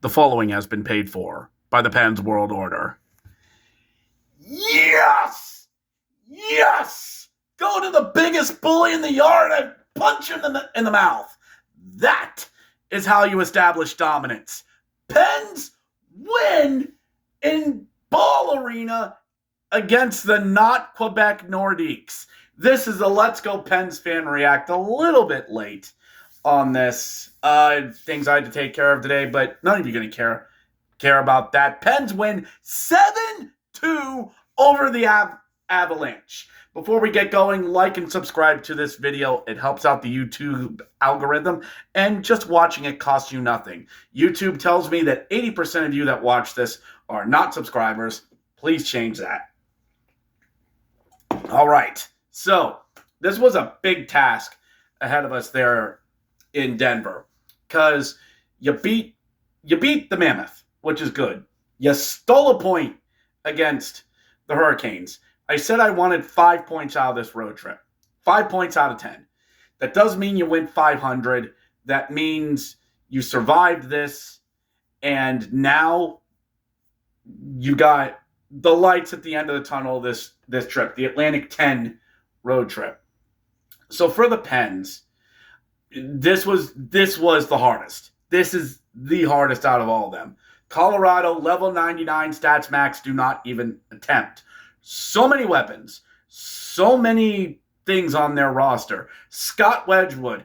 The following has been paid for by the Pens World Order. Yes! Yes! Go to the biggest bully in the yard and punch him in the mouth. That is how you establish dominance. Pens win in Ball Arena against the Not Nordiques. This is a Let's Go Pens fan react a little bit late on this. Things I had to take care of today, but none of you are going to care about that. Pens win 7-2 over the Avalanche. Before we get going, like and subscribe to this video. It helps out the YouTube algorithm, and just watching it costs you nothing. YouTube tells me that 80% of you that watch this are not subscribers. Please change that. All right, so this was a big task ahead of us there in Denver, because you beat the Mammoth, which is good. You stole a point against the Hurricanes. I said I wanted 5 points out of this road trip. 5 points out of 10. That does mean you win 500. That means you survived this, and now you got the lights at the end of the tunnel this trip, the Atlantic 10 road trip. So for the Pens, this was the hardest. This is the hardest out of all of them. Colorado, level 99 stats max, do not even attempt. So many weapons, so many things on their roster. Scott Wedgwood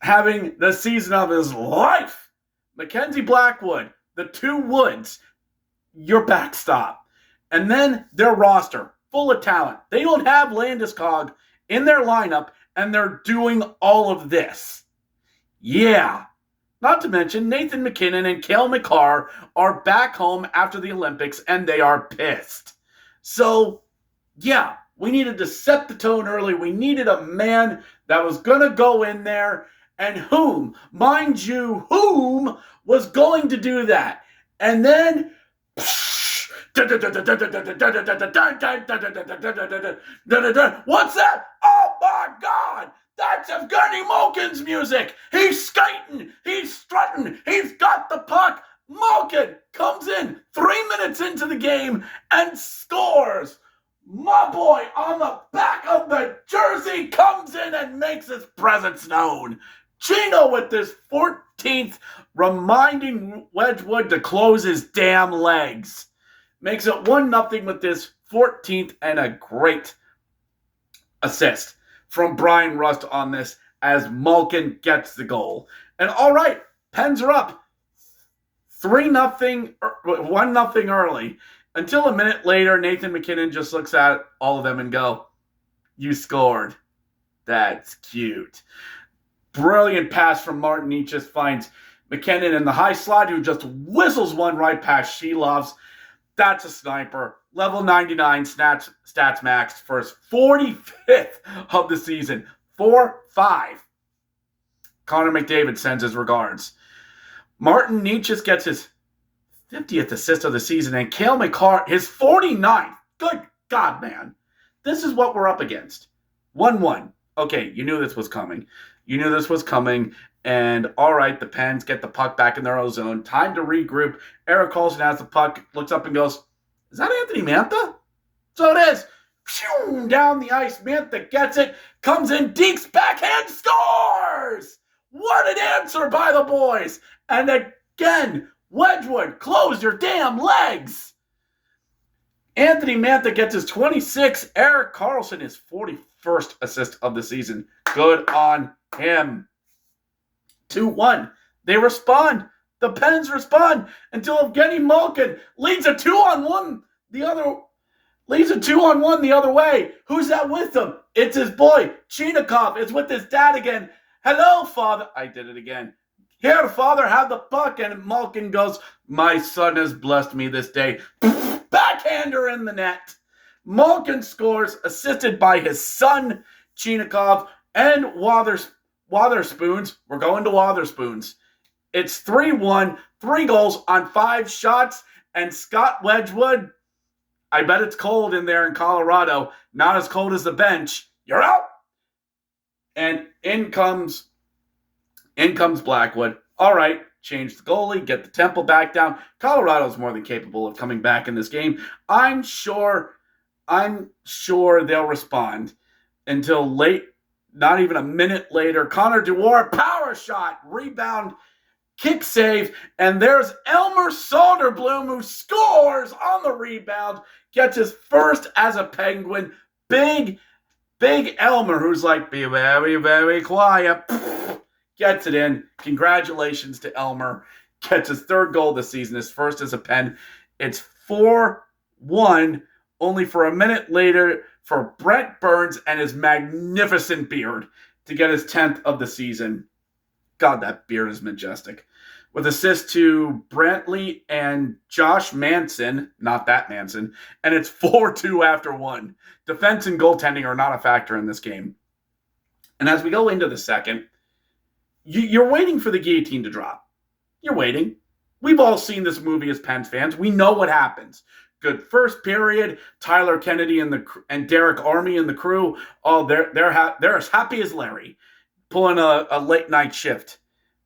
having the season of his life. Mackenzie Blackwood, the two Woods, your backstop. And then their roster, full of talent. They don't have Landeskog in their lineup, and they're doing all of this. Yeah. Not to mention, Nathan MacKinnon and Cale Makar are back home after the Olympics, and they are pissed. So, yeah, we needed to set the tone early. We needed a man that was going to go in there, and whom was going to do that. And then, what's that? Oh my God! That's Evgeny Malkin's music. He's skating. He's strutting. He's got the puck. Malkin comes in 3 minutes into the game and scores. My boy on the back of the jersey comes in and makes his presence known. Chino with his 14th, reminding Wedgwood to close his damn legs. Makes it 1-0 with this 14th, and a great assist from Brian Rust on this as Malkin gets the goal. And all right, Pens are up 1-0 early, until a minute later, Nathan MacKinnon just looks at all of them and go, "You scored. That's cute." Brilliant pass from Martin Necas finds MacKinnon in the high slot, who just whistles one right past Shelovs. That's a sniper. Level 99 stats max for his 45th of the season. 4-5. Connor McDavid sends his regards. Martin Necas gets his 50th assist of the season, and Cale Makar his 49th. Good God, man. This is what we're up against. 1-1. Okay, you knew this was coming. And all right, the Pens get the puck back in their own zone. Time to regroup. Erik Karlsson has the puck, looks up and goes, "Is that Anthony Mantha?" So it is. Phew, down the ice, Mantha gets it, comes in, Deeks backhand, scores! What an answer by the boys! And again, Wedgwood, close your damn legs! Anthony Mantha gets his 26th. Erik Karlsson his 41st assist of the season. Good on him. 2-1. They respond. The Pens respond until Evgeny Malkin leads a 2-on-1 the other way. Who's that with him? It's his boy, Chinikov. It's with his dad again. "Hello, father." I did it again. "Here, father, have the puck." And Malkin goes, "My son has blessed me this day." Backhander in the net. Malkin scores, assisted by his son, Chinikov, and Wotherspoons. We're going to Wotherspoons. It's 3-1, 3 goals on 5 shots, and Scott Wedgwood, I bet it's cold in there in Colorado, not as cold as the bench. "You're out." And in comes Blackwood. All right, change the goalie, get the tempo back down. Colorado's more than capable of coming back in this game. I'm sure they'll respond until late, not even a minute later. Connor Dewar, power shot, rebound, kick save, and there's Elmer Soderblom who scores on the rebound, gets his first as a Penguin. Big Elmer, who's like, be very, very quiet, gets it in. Congratulations to Elmer. Gets his third goal this season, his first as a Pen. It's 4-1, only for a minute later for Brent Burns and his magnificent beard to get his 10th of the season. God, that beard is majestic. With assists to Brantley and Josh Manson, not that Manson, and it's 4-2 after one. Defense and goaltending are not a factor in this game. And as we go into the second, you're waiting for the guillotine to drop. You're waiting. We've all seen this movie as Pens fans. We know what happens. Good first period. Tyler Kennedy and Derek Army and the crew, they're as happy as Larry, pulling a late night shift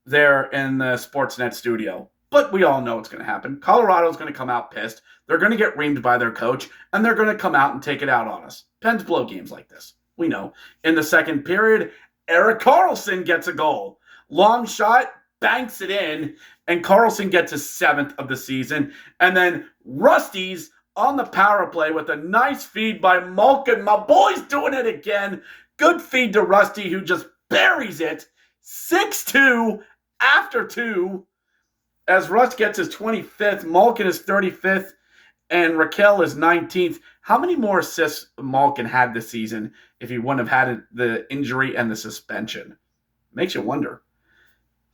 there in the Sportsnet studio. But we all know what's going to happen. Colorado's going to come out pissed. They're going to get reamed by their coach, and they're going to come out and take it out on us. Pens blow games like this. We know. In the second period, Erik Karlsson gets a goal. Long shot, banks it in, and Karlsson gets his 7th of the season. And then Rusty's on the power play with a nice feed by Malkin. My boy's doing it again. Good feed to Rusty, who just buries it. 6-2 after 2, as Russ gets his 25th, Malkin is 35th, and Raquel is 19th. How many more assists Malkin had this season if he wouldn't have had the injury and the suspension? Makes you wonder.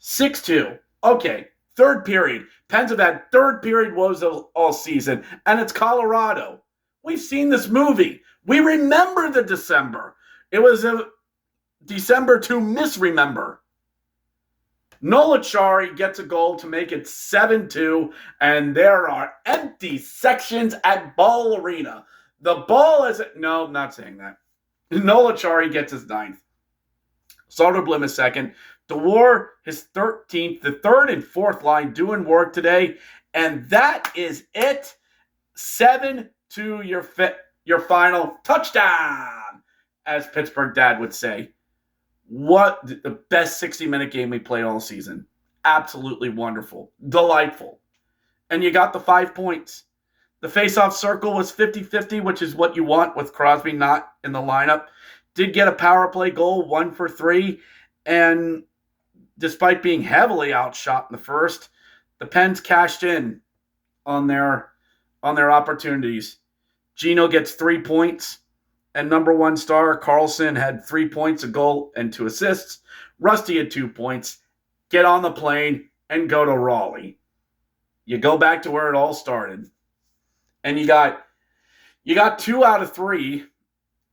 6-2. Okay, third period. Pens have had third period woes all season, and it's Colorado. We've seen this movie. We remember the December. It was a December to misremember. Nolachari gets a goal to make it 7-2, and there are empty sections at Ball Arena. The ball is... No, I'm not saying that. Nolachari gets his 9th. Soderblom is 2nd. DeWar, his 13th. The 3rd and 4th line doing work today. And that is it. 7-2, your final touchdown, as Pittsburgh Dad would say. What the best 60-minute game we played all season. Absolutely wonderful. Delightful. And you got the 5 points. The face-off circle was 50-50, which is what you want with Crosby not in the lineup. Did get a power play goal, 1 for 3. And despite being heavily outshot in the first, the Pens cashed in on their opportunities. Gino gets 3 points. And number 1 star, Karlsson, had 3 points, a goal, and 2 assists. Rusty had 2 points. Get on the plane and go to Raleigh. You go back to where it all started. And you got 2 out of 3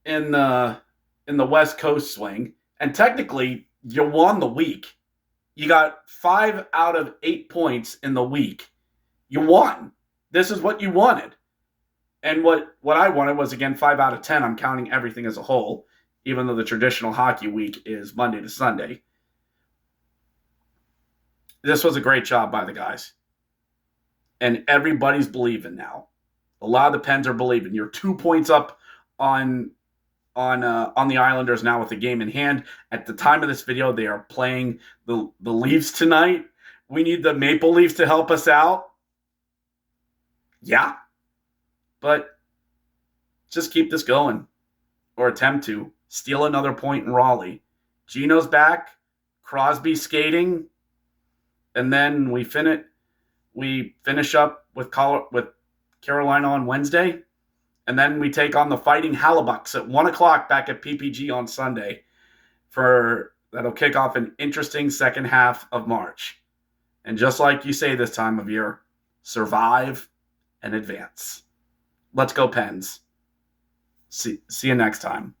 in the West Coast swing. And technically, you won the week. You got 5 out of 8 points in the week. You won. This is what you wanted. And what I wanted was, again, 5 out of 10. I'm counting everything as a whole, even though the traditional hockey week is Monday to Sunday. This was a great job by the guys. And everybody's believing now. A lot of the Pens are believing. You're 2 points up on the Islanders now with the game in hand. At the time of this video, they are playing the Leafs tonight. We need the Maple Leafs to help us out. Yeah. But just keep this going, or attempt to. Steal another point in Raleigh. Gino's back. Crosby skating. And then we finish up with Carolina on Wednesday. And then we take on the Fighting Halibucks at 1 o'clock back at PPG on Sunday. That'll kick off an interesting second half of March. And just like you say this time of year, survive and advance. Let's go Pens. See you next time.